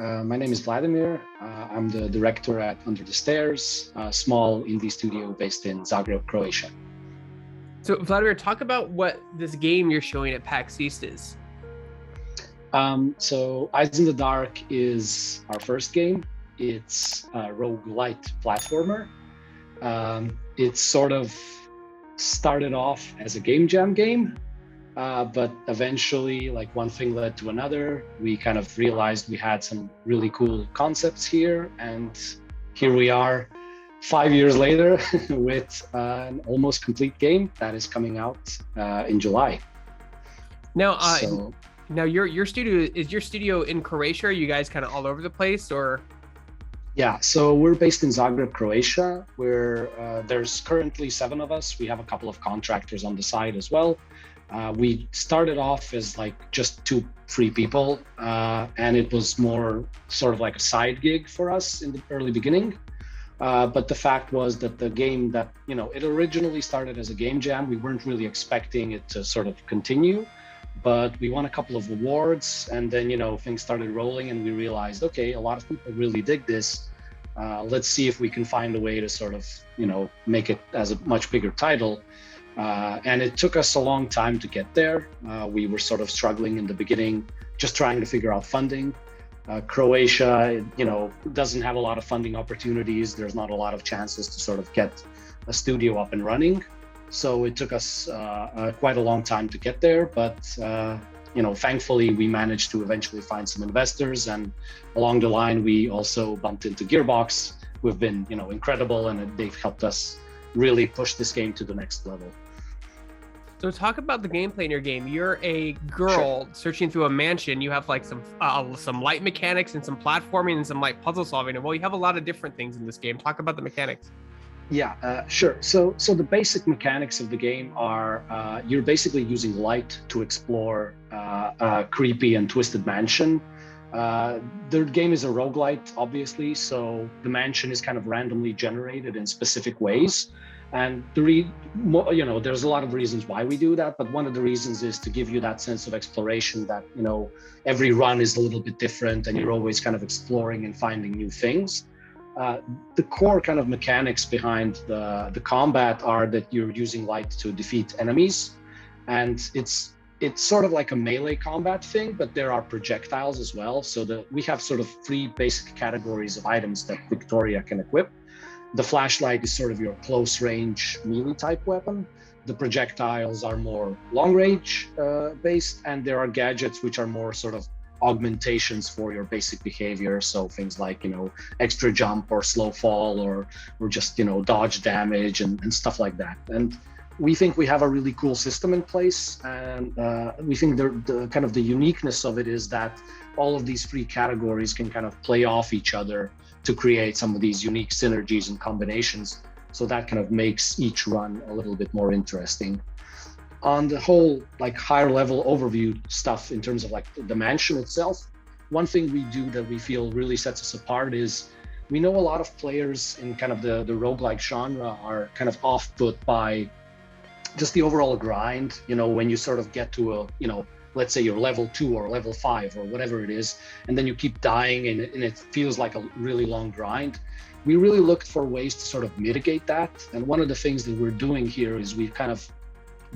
My name is Vladimir. I'm the director at Under the Stairs, a small indie studio based in Zagreb, Croatia. So Vladimir, talk about what this game you're showing at PAX East is. So Eyes in the Dark is our first game. It's a roguelike platformer. It sort of started off as a game jam game, but eventually, like, one thing led to another. We kind of realized we had some really cool concepts here, and here we are 5 years later with an almost complete game that is coming out in July. Now your studio in Croatia? Are you guys kind of all over the place, or? Yeah, so we're based in Zagreb, Croatia, where there's currently 7 of us. We have a couple of contractors on the side as well. We started off as like just 2-3 people, and it was more sort of like a side gig for us in the early beginning. But the fact was that the game that, it originally started as a game jam. We weren't really expecting it to sort of continue, but we won a couple of awards, and then, things started rolling, and we realized, okay, a lot of people really dig this. Let's see if we can find a way to sort of, make it as a much bigger title. And it took us a long time to get there. We were sort of struggling in the beginning, just trying to figure out funding. Croatia, doesn't have a lot of funding opportunities. There's not a lot of chances to sort of get a studio up and running. So it took us quite a long time to get there, but thankfully we managed to eventually find some investors, and along the line we also bumped into Gearbox, who have been incredible, and they've helped us really push this game to the next level. So talk about the gameplay in your game. You're a girl searching through a mansion. You have like some light mechanics and some platforming and some light puzzle solving. And well, you have a lot of different things in this game. Talk about the mechanics. Yeah, sure. So the basic mechanics of the game are you're basically using light to explore a creepy and twisted mansion. The game is a roguelite, obviously, so the mansion is kind of randomly generated in specific ways. And there's a lot of reasons why we do that, but one of the reasons is to give you that sense of exploration that, every run is a little bit different, and you're always kind of exploring and finding new things. The core kind of mechanics behind the combat are that you're using light to defeat enemies, and it's sort of like a melee combat thing, but there are projectiles as well. So we have sort of 3 basic categories of items that Victoria can equip. The flashlight is sort of your close range melee type weapon. The projectiles are more long range based, and there are gadgets which are more sort of augmentations for your basic behavior. So things like, extra jump or slow fall or just, dodge damage and stuff like that. And we think we have a really cool system in place, and we think the kind of the uniqueness of it is that all of these 3 categories can kind of play off each other to create some of these unique synergies and combinations. So that kind of makes each run a little bit more interesting. On the whole, like, higher level overview stuff in terms of like the mansion itself, one thing we do that we feel really sets us apart is we know a lot of players in kind of the roguelike genre are kind of off-put by just the overall grind. When you sort of get to a, let's say you're level 2 or level 5 or whatever it is, and then you keep dying and it feels like a really long grind. We really looked for ways to sort of mitigate that. And one of the things that we're doing here is we kind of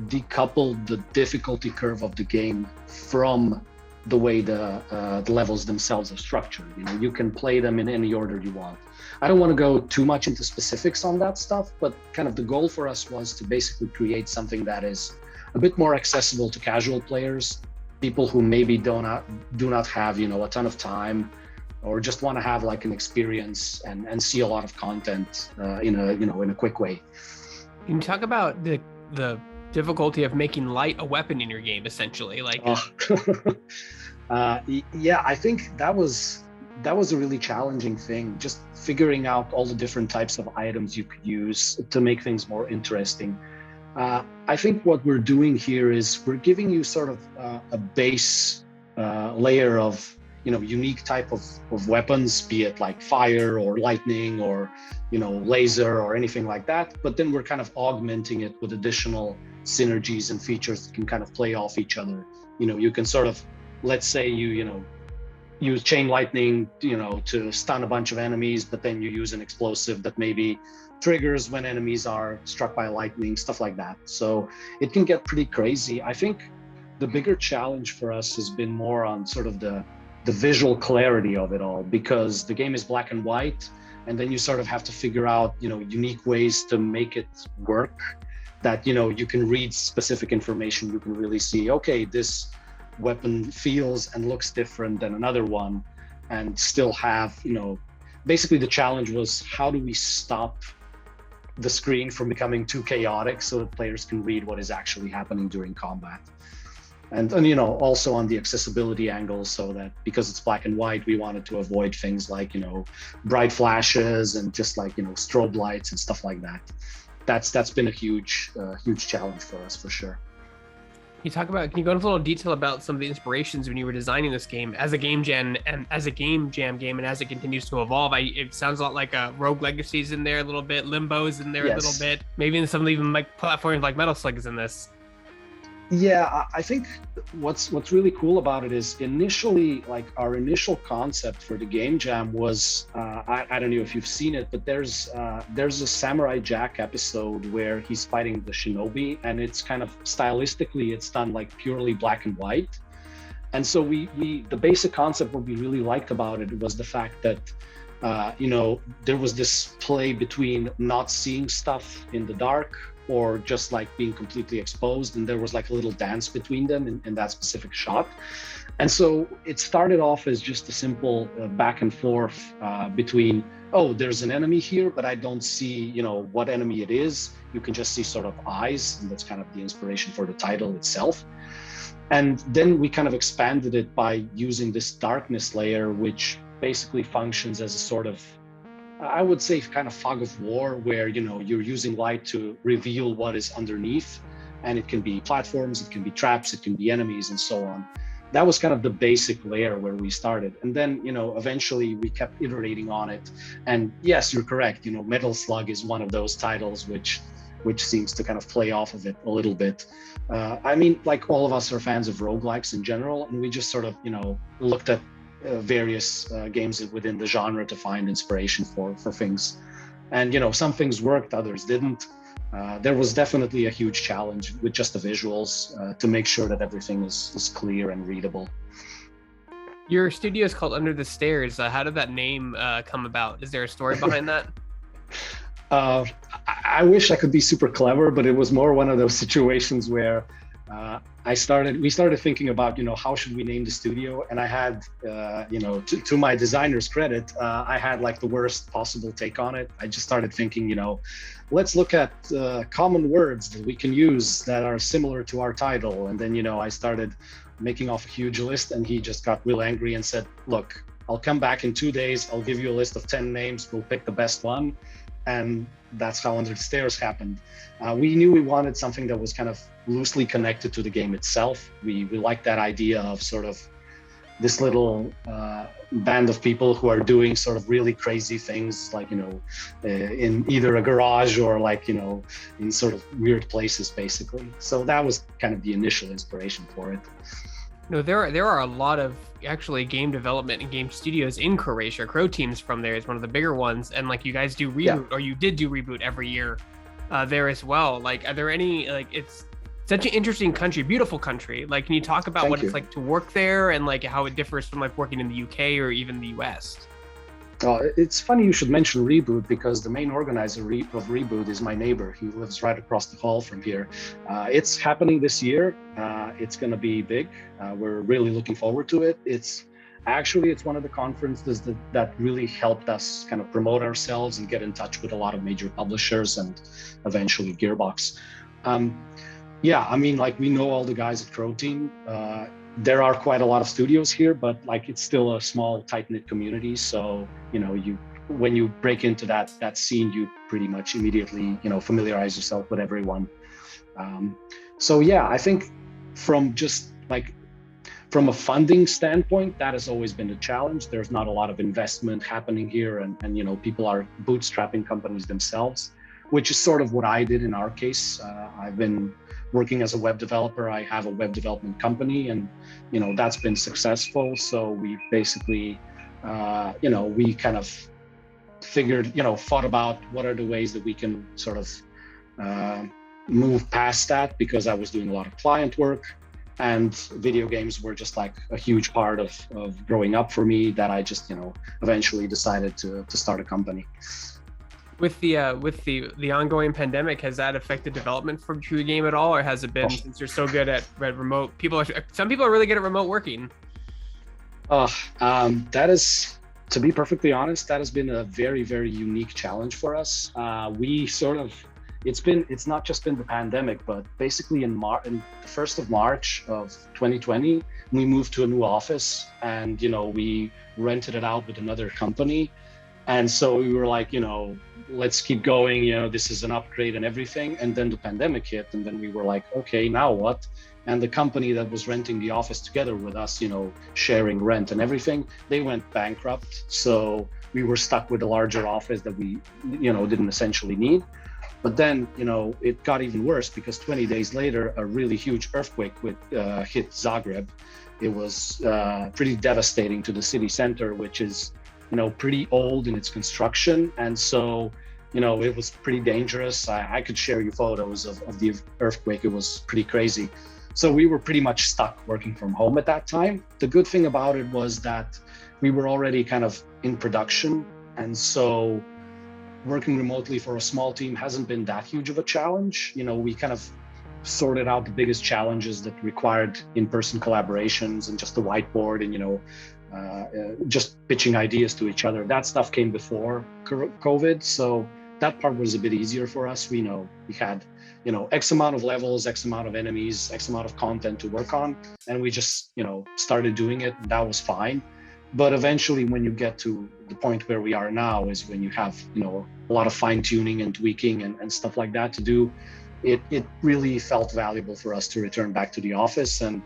decoupled the difficulty curve of the game from the way the levels themselves are structured. You can play them in any order you want. I don't want to go too much into specifics on that stuff, but kind of the goal for us was to basically create something that is a bit more accessible to casual players, people who maybe do not have a ton of time, or just want to have like an experience and see a lot of content in a quick way. Can you talk about the difficulty of making light a weapon in your game, essentially? Like, yeah, I think that was a really challenging thing, just figuring out all the different types of items you could use to make things more interesting. I think what we're doing here is we're giving you sort of a base layer of unique type of weapons, be it like fire or lightning or laser or anything like that, but then we're kind of augmenting it with additional synergies and features that can kind of play off each other. You can sort of, let's say you use chain lightning, to stun a bunch of enemies, but then you use an explosive that maybe triggers when enemies are struck by lightning, stuff like that. So it can get pretty crazy. I think the bigger challenge for us has been more on sort of the visual clarity of it all, because the game is black and white, and then you sort of have to figure out, unique ways to make it work, that, you can read specific information. You can really see, okay, this weapon feels and looks different than another one, and still have, basically the challenge was, how do we stop the screen from becoming too chaotic so that players can read what is actually happening during combat. And also on the accessibility angle, so that because it's black and white, we wanted to avoid things like, bright flashes and just like, strobe lights and stuff like that. That's been a huge challenge for us, for sure. Can you go into a little detail about some of the inspirations when you were designing this game as a game jam game, and as it continues to evolve? It sounds a lot like Rogue Legacy's in there a little bit, Limbo's in there a little bit, maybe in some even like platforms like Metal Slug is in this. Yeah, I think what's really cool about it is initially, like our initial concept for the game jam was, I don't know if you've seen it, but there's a Samurai Jack episode where he's fighting the shinobi, and it's kind of stylistically, it's done like purely black and white. And so the basic concept, what we really liked about it was the fact that, there was this play between not seeing stuff in the dark or just like being completely exposed, and there was like a little dance between them in that specific shot. And so it started off as just a simple back and forth between, oh, there's an enemy here, but I don't see, what enemy it is. You can just see sort of eyes, and that's kind of the inspiration for the title itself. And then we kind of expanded it by using this darkness layer, which basically functions as a sort of, I would say, kind of fog of war, where you're using light to reveal what is underneath, and it can be platforms, it can be traps, it can be enemies, and so on. That was kind of the basic layer where we started, and then eventually we kept iterating on it. And yes, you're correct. Metal Slug is one of those titles which seems to kind of play off of it a little bit. I mean, like all of us are fans of roguelikes in general, and we just sort of looked at various games within the genre to find inspiration for things. And some things worked, others didn't. There was definitely a huge challenge with just the visuals to make sure that everything is clear and readable. Your studio is called Under the Stairs. How did that name come about? Is there a story behind that? I wish I could be super clever, but it was more one of those situations where we started thinking about, how should we name the studio? And I had, to my designer's credit, I had like the worst possible take on it. I just started thinking, let's look at common words that we can use that are similar to our title. And then, I started making off a huge list, and he just got real angry and said, look, I'll come back in 2 days. I'll give you a list of 10 names. We'll pick the best one. And that's how Under the Stairs happened. We knew we wanted something that was kind of loosely connected to the game itself. We liked that idea of sort of this little band of people who are doing sort of really crazy things, like, in either a garage or like, in sort of weird places, basically. So that was kind of the initial inspiration for it. No, there are a lot of actually game development and game studios in Croatia. Crow Team's from there is one of the bigger ones, and like you guys do Reboot, or you did do Reboot every year there as well. Like, are there any, like, it's such an interesting country, beautiful country. Like, can you talk about what it's like to work there, and like how it differs from like working in the UK or even the US? It's funny you should mention Reboot, because the main organizer of Reboot is my neighbor. He lives right across the hall from here. It's happening this year. It's going to be big. We're really looking forward to it. It's one of the conferences that really helped us kind of promote ourselves and get in touch with a lot of major publishers and eventually Gearbox. I mean, like, we know all the guys at Crow Team. There are quite a lot of studios here, but like, it's still a small, tight-knit community. So, when you break into that scene, you pretty much immediately, familiarize yourself with everyone. I think from a funding standpoint, that has always been a challenge. There's not a lot of investment happening here, and people are bootstrapping companies themselves. which is sort of what I did in our case. I've been working as a web developer. I have a web development company, and that's been successful. So we basically, we kind of figured, thought about what are the ways that we can sort of move past that, because I was doing a lot of client work, and video games were just like a huge part of growing up for me, that I just, eventually decided to start a company. With the ongoing pandemic, has that affected development for your game at all, or has it been, since you're so good at remote, some people are really good at remote working? That is, to be perfectly honest, that has been a very, very unique challenge for us. It's not just been the pandemic, but basically in the 1st of March of 2020, we moved to a new office, and we rented it out with another company. And so we were like, let's keep going, this is an upgrade and everything. And then the pandemic hit, and then we were like, okay, now what? And the company that was renting the office together with us, sharing rent and everything, they went bankrupt. So we were stuck with a larger office that we, didn't essentially need. But then, it got even worse, because 20 days later, a really huge earthquake hit Zagreb. It was pretty devastating to the city center, which is, pretty old in its construction. And so, it was pretty dangerous. I could share you photos of the earthquake. It was pretty crazy. So we were pretty much stuck working from home at that time. The good thing about it was that we were already kind of in production. And so working remotely for a small team hasn't been that huge of a challenge. We kind of sorted out the biggest challenges that required in-person collaborations and just the whiteboard and, just pitching ideas to each other. That stuff came before COVID. So that part was a bit easier for us. We had, X amount of levels, X amount of enemies, X amount of content to work on. And we just, started doing it. And that was fine. But eventually, when you get to the point where we are now, is when you have, a lot of fine tuning and tweaking and stuff like that to do. It really felt valuable for us to return back to the office. And,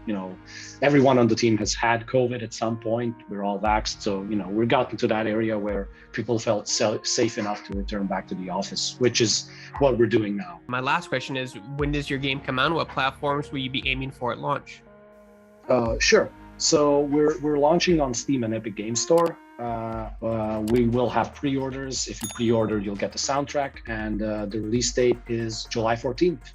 everyone on the team has had COVID at some point. We're all vaxxed. So, we've gotten to that area where people felt safe enough to return back to the office, which is what we're doing now. My last question is, when does your game come out? What platforms will you be aiming for at launch? Sure. So we're launching on Steam and Epic Games Store. We will have pre-orders. If you pre-order, you'll get the soundtrack, and the release date is July 14th.